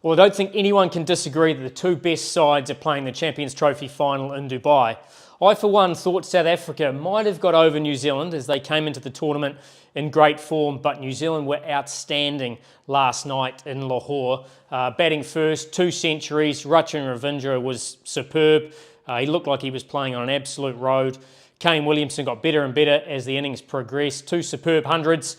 Well, I don't think anyone can disagree that the two best sides are playing the Champions Trophy final in Dubai. I, for one, thought South Africa might have got over New Zealand as they came into the tournament in great form, but New Zealand were outstanding last night in Lahore. Batting first, 2 centuries, Rachin Ravindra was superb. He looked like he was playing on an absolute road. Kane Williamson got better and better as the innings progressed. 2 superb hundreds,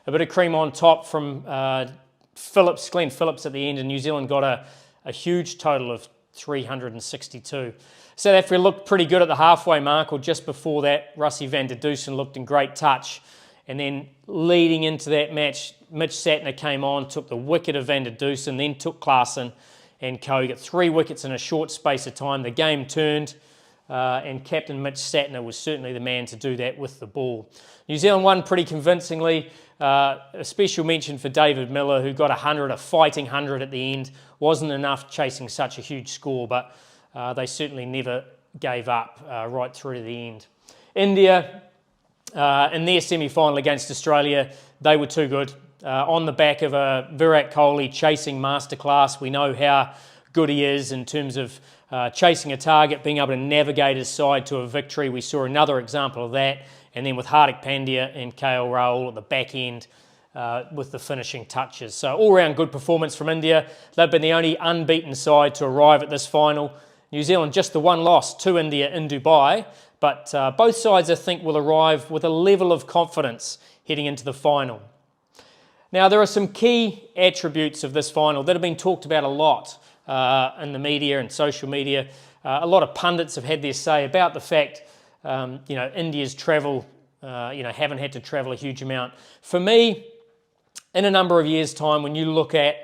a bit of cream on top from Glenn Phillips at the end, and New Zealand got a huge total of 362. South Africa looked pretty good at the halfway mark, or just before that. Rassie van der Dusen looked in great touch. And then leading into that match, Mitch Santner came on, took the wicket of van der Dusen, then took Klaasen and Kohli. Got 3 wickets in a short space of time. The game turned, and Captain Mitch Santner was certainly the man to do that with the ball. New Zealand won pretty convincingly. A special mention for David Miller, who got 100, a fighting 100 at the end. Wasn't enough chasing such a huge score, but they certainly never gave up right through to the end. India, in their semi-final against Australia, they were too good. On the back of a Virat Kohli chasing masterclass, we know how good he is in terms of chasing a target, being able to navigate his side to a victory. We saw another example of that. And then with Hardik Pandya and KL Rahul at the back end with the finishing touches. So all-round good performance from India. They've been the only unbeaten side to arrive at this final. New Zealand just the one loss to India in Dubai, but both sides I think will arrive with a level of confidence heading into the final. Now there are some key attributes of this final that have been talked about a lot in the media and social media. A lot of pundits have had their say about the fact India's travel, haven't had to travel a huge amount. For me, in a number of years' time, when you look at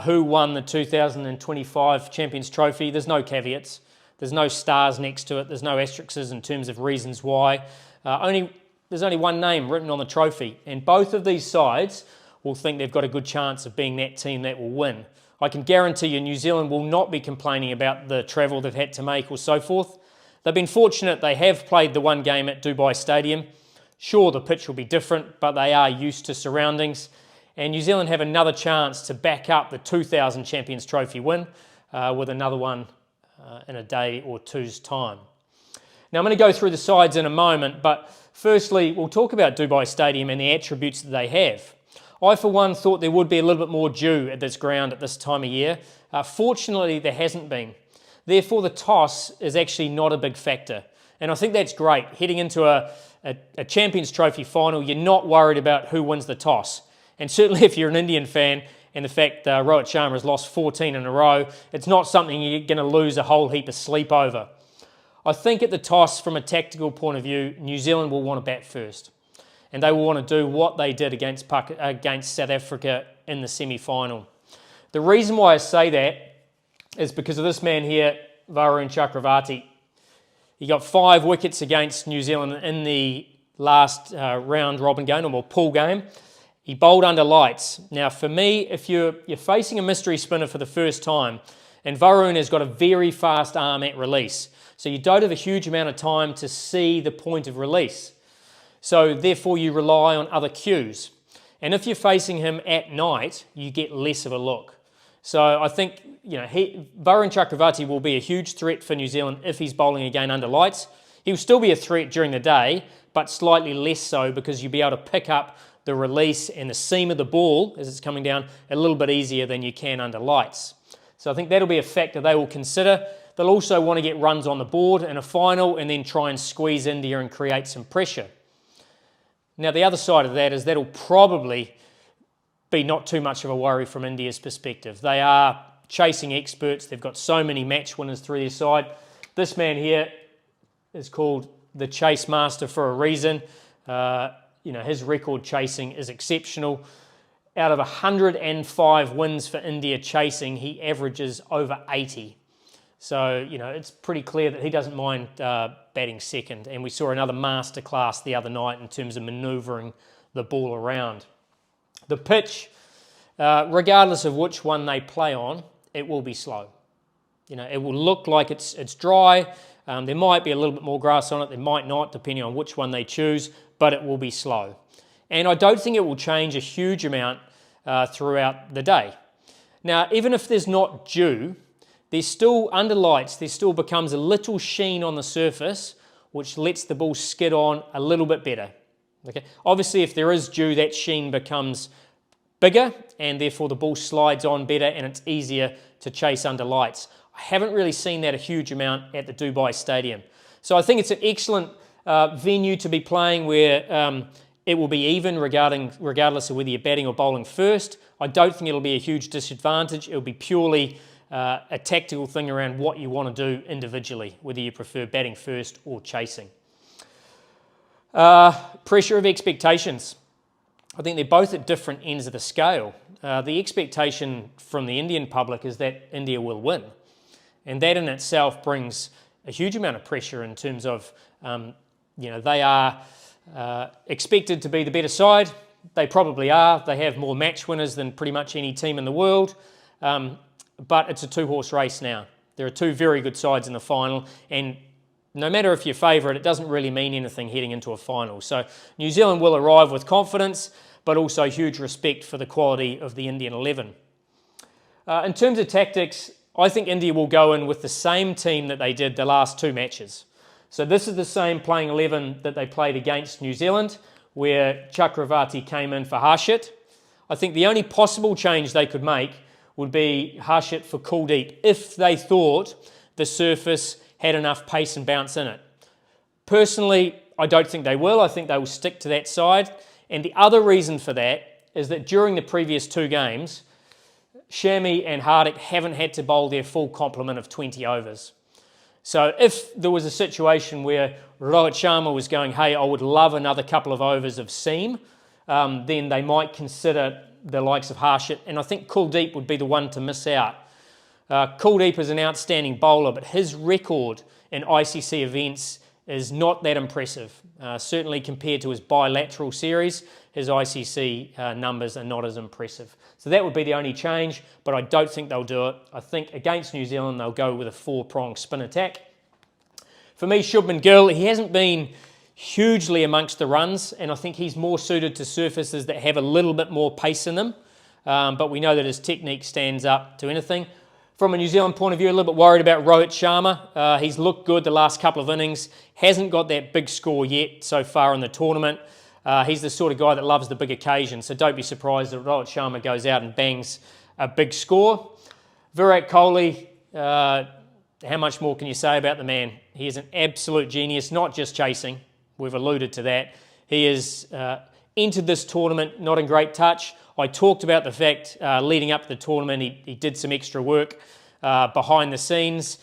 who won the 2025 Champions Trophy, there's no caveats. There's no stars next to it. There's no asterisks in terms of reasons why. There's only one name written on the trophy, and both of these sides will think they've got a good chance of being that team that will win. I can guarantee you New Zealand will not be complaining about the travel they've had to make or so forth. They've been fortunate they have played the one game at Dubai Stadium. Sure, the pitch will be different, but they are used to surroundings. And New Zealand have another chance to back up the 2000 Champions Trophy win with another one in a day or two's time. Now I'm going to go through the sides in a moment, but firstly we'll talk about Dubai Stadium and the attributes that they have. I for one thought there would be a little bit more dew at this ground at this time of year. Fortunately there hasn't been. Therefore, the toss is actually not a big factor. And I think that's great. Heading into a Champions Trophy final, you're not worried about who wins the toss. And certainly if you're an Indian fan and the fact Rohit Sharma has lost 14 in a row, it's not something you're going to lose a whole heap of sleep over. I think at the toss, from a tactical point of view, New Zealand will want to bat first. And they will want to do what they did against South Africa in the semi-final. The reason why I say that is because of this man here, Varun Chakravarti. He got 5 wickets against New Zealand in the last round robin game, or pool game. He bowled under lights. Now for me, if you're facing a mystery spinner for the first time, and Varun has got a very fast arm at release, so you don't have a huge amount of time to see the point of release. So therefore you rely on other cues. And if you're facing him at night, you get less of a look. So I think Varun Chakravarti will be a huge threat for New Zealand if he's bowling again under lights. He'll still be a threat during the day, but slightly less so because you'll be able to pick up the release and the seam of the ball as it's coming down a little bit easier than you can under lights. So I think that'll be a factor they will consider. They'll also want to get runs on the board in a final and then try and squeeze India and create some pressure. Now the other side of that is that'll probably be not too much of a worry from India's perspective. They are chasing experts. They've got so many match winners through their side. This man here is called the chase master for a reason. His record chasing is exceptional. Out of 105 wins for India chasing, he averages over 80. So, it's pretty clear that he doesn't mind batting second. And we saw another masterclass the other night in terms of manoeuvring the ball around. The pitch, regardless of which one they play on, it will be slow. It will look like it's dry. There might be a little bit more grass on it. There might not, depending on which one they choose, but it will be slow. And I don't think it will change a huge amount throughout the day. Now, even if there's not dew, there's still, under lights, there still becomes a little sheen on the surface, which lets the ball skid on a little bit better. Okay. Obviously, if there is dew, that sheen becomes bigger, and therefore the ball slides on better, and it's easier to chase under lights. I haven't really seen that a huge amount at the Dubai Stadium. So I think it's an excellent venue to be playing where it will be even regardless of whether you're batting or bowling first. I don't think it'll be a huge disadvantage. It'll be purely a tactical thing around what you want to do individually, whether you prefer batting first or chasing. Pressure of expectations. I think they're both at different ends of the scale. The expectation from the Indian public is that India will win. And that in itself brings a huge amount of pressure in terms of, they are expected to be the better side. They probably are. They have more match winners than pretty much any team in the world. But it's a two-horse race now. There are two very good sides in the final, and no matter if you're favourite, it doesn't really mean anything heading into a final. So New Zealand will arrive with confidence, but also huge respect for the quality of the Indian 11. In terms of tactics, I think India will go in with the same team that they did the last two matches. So this is the same playing 11 that they played against New Zealand, where Chakravarti came in for Harshit. I think the only possible change they could make would be Harshit for Kuldeep if they thought the surface had enough pace and bounce in it. Personally, I don't think they will. I think they will stick to that side. And the other reason for that is that during the previous two games, Shami and Hardik haven't had to bowl their full complement of 20 overs. So if there was a situation where Rohit Sharma was going, hey, I would love another couple of overs of seam, then they might consider the likes of Harshit, and I think Kuldeep would be the one to miss out. Kuldeep is an outstanding bowler, but his record in ICC events is not that impressive. Certainly compared to his bilateral series, his ICC numbers are not as impressive. So that would be the only change, but I don't think they'll do it. I think against New Zealand, they'll go with a four-pronged spin attack. For me, Shubman Gill, he hasn't been hugely amongst the runs, and I think he's more suited to surfaces that have a little bit more pace in them, but we know that his technique stands up to anything. From a New Zealand point of view, a little bit worried about Rohit Sharma. He's looked good the last couple of innings, hasn't got that big score yet so far in the tournament. He's the sort of guy that loves the big occasion, so don't be surprised if Rohit Sharma goes out and bangs a big score. Virat Kohli, how much more can you say about the man? He is an absolute genius, not just chasing. We've alluded to that. He has entered this tournament not in great touch. I talked about the fact leading up to the tournament, he did some extra work behind the scenes.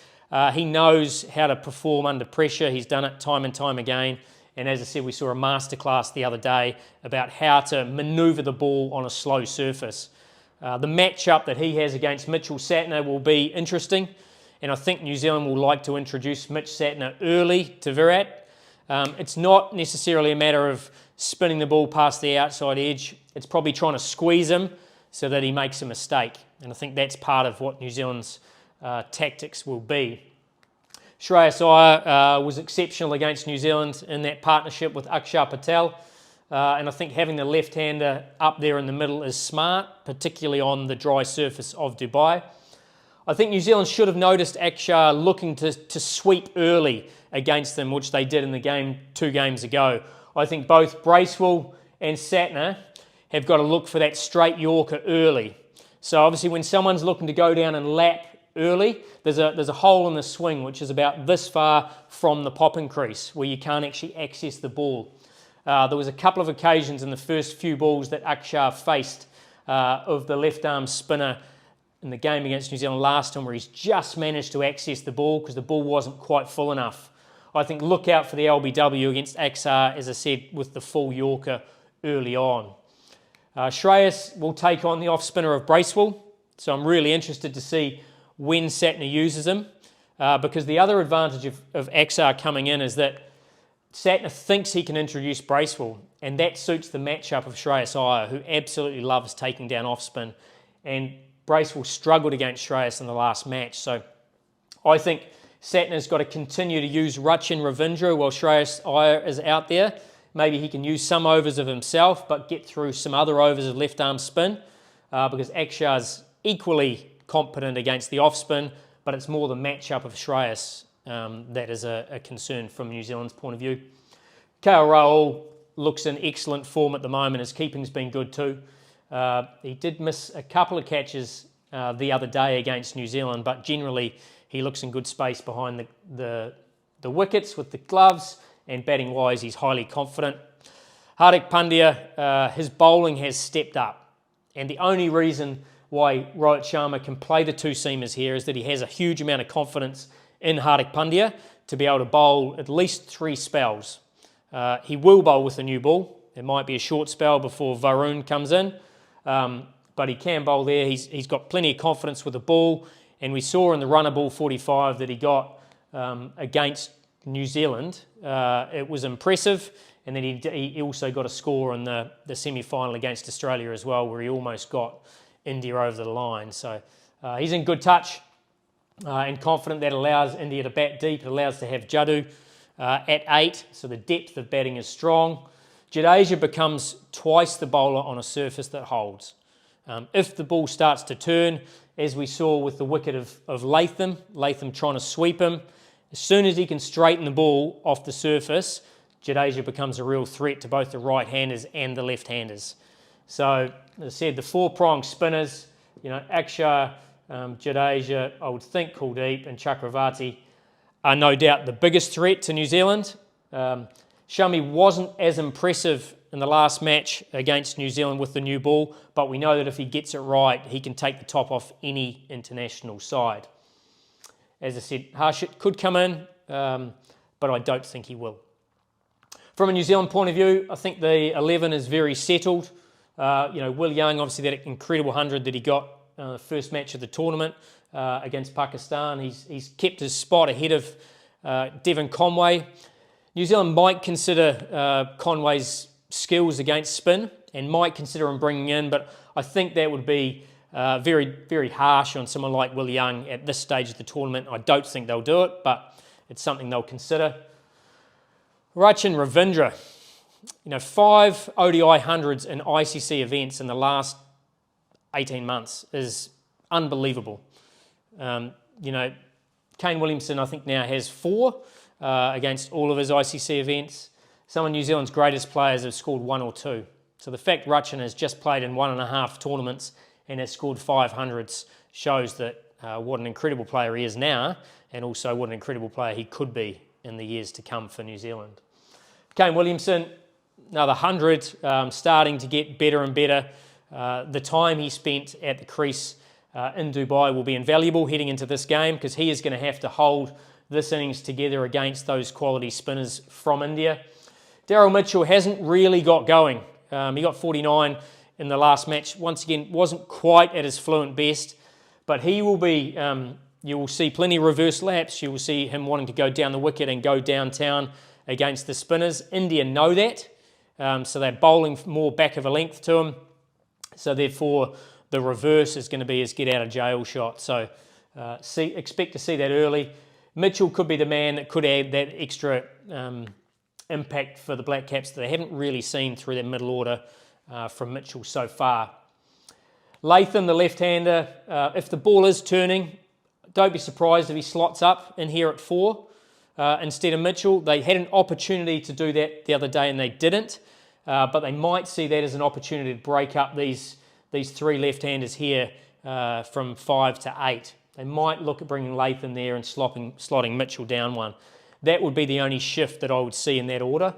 He knows how to perform under pressure. He's done it time and time again. And as I said, we saw a masterclass the other day about how to manoeuvre the ball on a slow surface. The matchup that he has against Mitchell Santner will be interesting. And I think New Zealand will like to introduce Mitch Santner early to Virat. It's not necessarily a matter of spinning the ball past the outside edge. It's probably trying to squeeze him so that he makes a mistake. And I think that's part of what New Zealand's tactics will be. Shreyas Iyer was exceptional against New Zealand in that partnership with Akshar Patel. And I think having the left-hander up there in the middle is smart, particularly on the dry surface of Dubai. I think New Zealand should have noticed Akshar looking to sweep early against them, which they did in the game 2 games ago. I think both Bracewell and Santner have got to look for that straight Yorker early. So obviously when someone's looking to go down and lap early, there's a hole in the swing which is about this far from the popping crease where you can't actually access the ball. There was a couple of occasions in the first few balls that Akshar faced of the left arm spinner in the game against New Zealand last time where he's just managed to access the ball because the ball wasn't quite full enough. I think look out for the LBW against Akshar, as I said, with the full Yorker early on. Shreyas will take on the off-spinner of Bracewell, so I'm really interested to see when Santner uses him, because the other advantage of Akshar coming in is that Santner thinks he can introduce Bracewell, and that suits the matchup of Shreyas Iyer, who absolutely loves taking down off-spin, and Bracewell struggled against Shreyas in the last match, so I think Santner's got to continue to use Rachin Ravindra while Shreyas Iyer is out there. Maybe he can use some overs of himself, but get through some other overs of left-arm spin, because Akshar's equally competent against the off-spin, but it's more the matchup of Shreyas that is a concern from New Zealand's point of view. KL Rahul looks in excellent form at the moment. His keeping's been good too. He did miss a couple of catches the other day against New Zealand, but generally he looks in good space behind the wickets with the gloves, and batting-wise he's highly confident. Hardik Pandya, his bowling has stepped up, and the only reason why Rohit Sharma can play the two-seamers here is that he has a huge amount of confidence in Hardik Pandya to be able to bowl at least 3 spells. He will bowl with a new ball. It might be a short spell before Varun comes in, but he can bowl there. He's got plenty of confidence with the ball, and we saw in the runner ball 45 that he got against New Zealand. It was impressive, and then he also got a score in the semi-final against Australia as well, where he almost got India over the line. So he's in good touch and confident. That allows India to bat deep. It allows to have Jadoo at 8, so the depth of batting is strong. Jadeja becomes twice the bowler on a surface that holds. If the ball starts to turn, as we saw with the wicket of Latham trying to sweep him, as soon as he can straighten the ball off the surface, Jadeja becomes a real threat to both the right-handers and the left-handers. So, as I said, the 4-pronged spinners, Akshar, Jadeja, I would think Kuldeep and Chakravarti are no doubt the biggest threat to New Zealand. Shami wasn't as impressive in the last match against New Zealand with the new ball, but we know that if he gets it right, he can take the top off any international side. As I said, Harshit could come in, but I don't think he will. From a New Zealand point of view, I think the 11 is very settled. Will Young, obviously that incredible 100 that he got the first match of the tournament against Pakistan. He's kept his spot ahead of Devon Conway. New Zealand might consider Conway's skills against spin and might consider him bringing in, but I think that would be very, very harsh on someone like Will Young at this stage of the tournament. I don't think they'll do it, but it's something they'll consider. Rachin Ravindra, 5 ODI hundreds in ICC events in the last 18 months is unbelievable. Kane Williamson, I think, now has 4 against all of his ICC events. Some of New Zealand's greatest players have scored 1 or 2. So the fact Rachin has just played in 1.5 tournaments and has scored 500s shows that what an incredible player he is now, and also what an incredible player he could be in the years to come for New Zealand. Kane Williamson, another 100, starting to get better and better. The time he spent at the crease in Dubai will be invaluable heading into this game, because he is going to have to hold this innings together against those quality spinners from India. Daryl Mitchell hasn't really got going. He got 49 in the last match. Once again, wasn't quite at his fluent best, but he will be, you will see plenty of reverse laps. You will see him wanting to go down the wicket and go downtown against the spinners. India know that, so they're bowling more back of a length to him. So therefore, the reverse is going to be his get-out-of-jail shot. So expect to see that early. Mitchell could be the man that could add that extra impact for the Black Caps that they haven't really seen through their middle order from Mitchell so far. Latham, the left-hander, if the ball is turning, don't be surprised if he slots up in here at 4 instead of Mitchell. They had an opportunity to do that the other day and they didn't, but they might see that as an opportunity to break up these 3 left-handers here from 5 to 8. They might look at bringing Latham there and slotting Mitchell down 1. That would be the only shift that I would see in that order.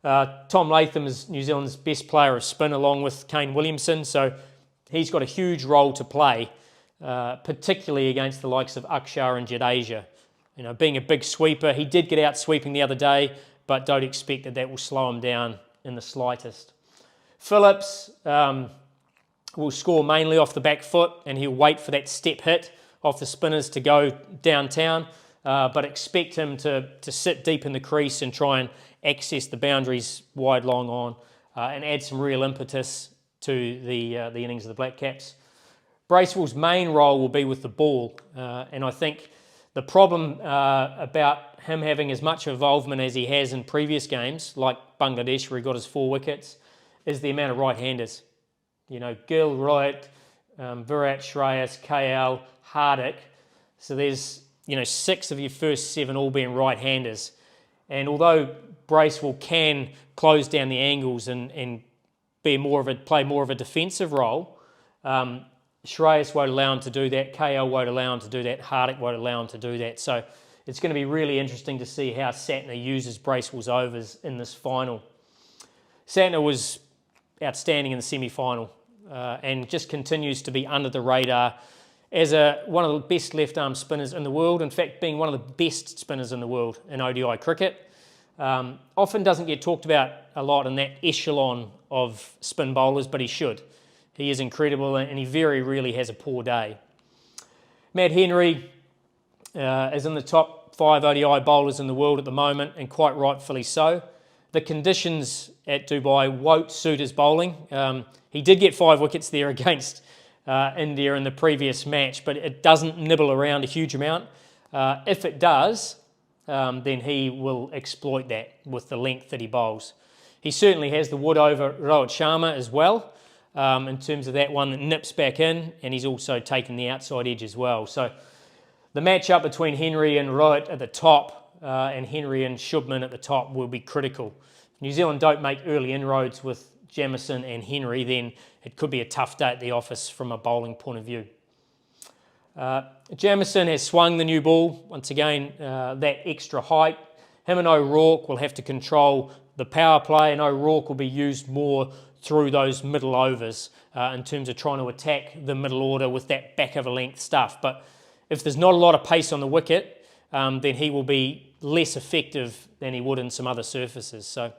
Tom Latham is New Zealand's best player of spin, along with Kane Williamson, so he's got a huge role to play, particularly against the likes of Akshar and Jadeja. Being a big sweeper, he did get out sweeping the other day, but don't expect that will slow him down in the slightest. Phillips will score mainly off the back foot, and he'll wait for that step hit off the spinners to go downtown, but expect him to sit deep in the crease and try and access the boundaries wide long on and add some real impetus to the innings of the Black Caps. Bracewell's main role will be with the ball, and I think the problem about him having as much involvement as he has in previous games, like Bangladesh where he got his 4 wickets, is the amount of right-handers. Gill, Rohit, Virat, Shreyas, KL, Hardik. So there's 6 of your first 7 all being right-handers. And although Bracewell can close down the angles and play more of a defensive role, Shreyas won't allow him to do that, KL won't allow him to do that, Hardik won't allow him to do that. So it's going to be really interesting to see how Santner uses Bracewell's overs in this final. Santner was outstanding in the semi-final and just continues to be under the radar as one of the best left-arm spinners in the world. In fact, being one of the best spinners in the world in ODI cricket. Often doesn't get talked about a lot in that echelon of spin bowlers, but he should. He is incredible and he very rarely has a poor day. Matt Henry is in the top 5 ODI bowlers in the world at the moment, and quite rightfully so. The conditions at Dubai won't suit his bowling. He did get 5 wickets there against India in the previous match, but it doesn't nibble around a huge amount. If it does, then he will exploit that with the length that he bowls. He certainly has the wood over Rohit Sharma as well, in terms of that one that nips back in, and he's also taken the outside edge as well. So the matchup between Henry and Rohit at the top and Henry and Shubman at the top will be critical. If New Zealand don't make early inroads with Jamieson and Henry, then it could be a tough day at the office from a bowling point of view. Jamieson has swung the new ball. Once again, that extra height. Him and O'Rourke will have to control the power play, and O'Rourke will be used more through those middle overs in terms of trying to attack the middle order with that back of a length stuff. But if there's not a lot of pace on the wicket, then he will be less effective than he would in some other surfaces. So,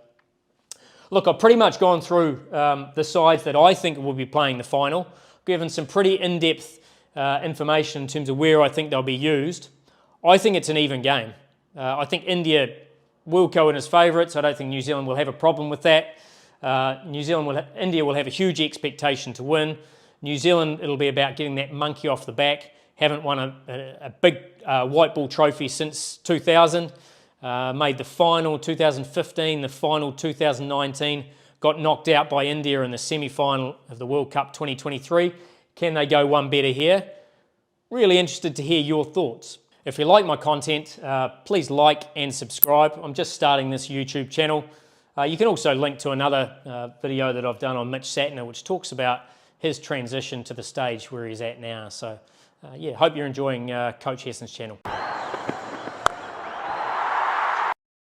look, I've pretty much gone through the sides that I think will be playing the final, given some pretty in-depth information in terms of where I think they'll be used. I think it's an even game. I think India will go in as favourites. I don't think New Zealand will have a problem with that. India will have a huge expectation to win. New Zealand, it'll be about getting that monkey off the back. Haven't won a big white ball trophy since 2000. Made the final 2015, the final 2019. Got knocked out by India in the semi-final of the World Cup 2023. Can they go one better here? Really interested to hear your thoughts. If you like my content, please like and subscribe. I'm just starting this YouTube channel. You can also link to another video that I've done on Mitch Santner, which talks about his transition to the stage where he's at now. So, yeah, hope you're enjoying Coach Hesson's channel.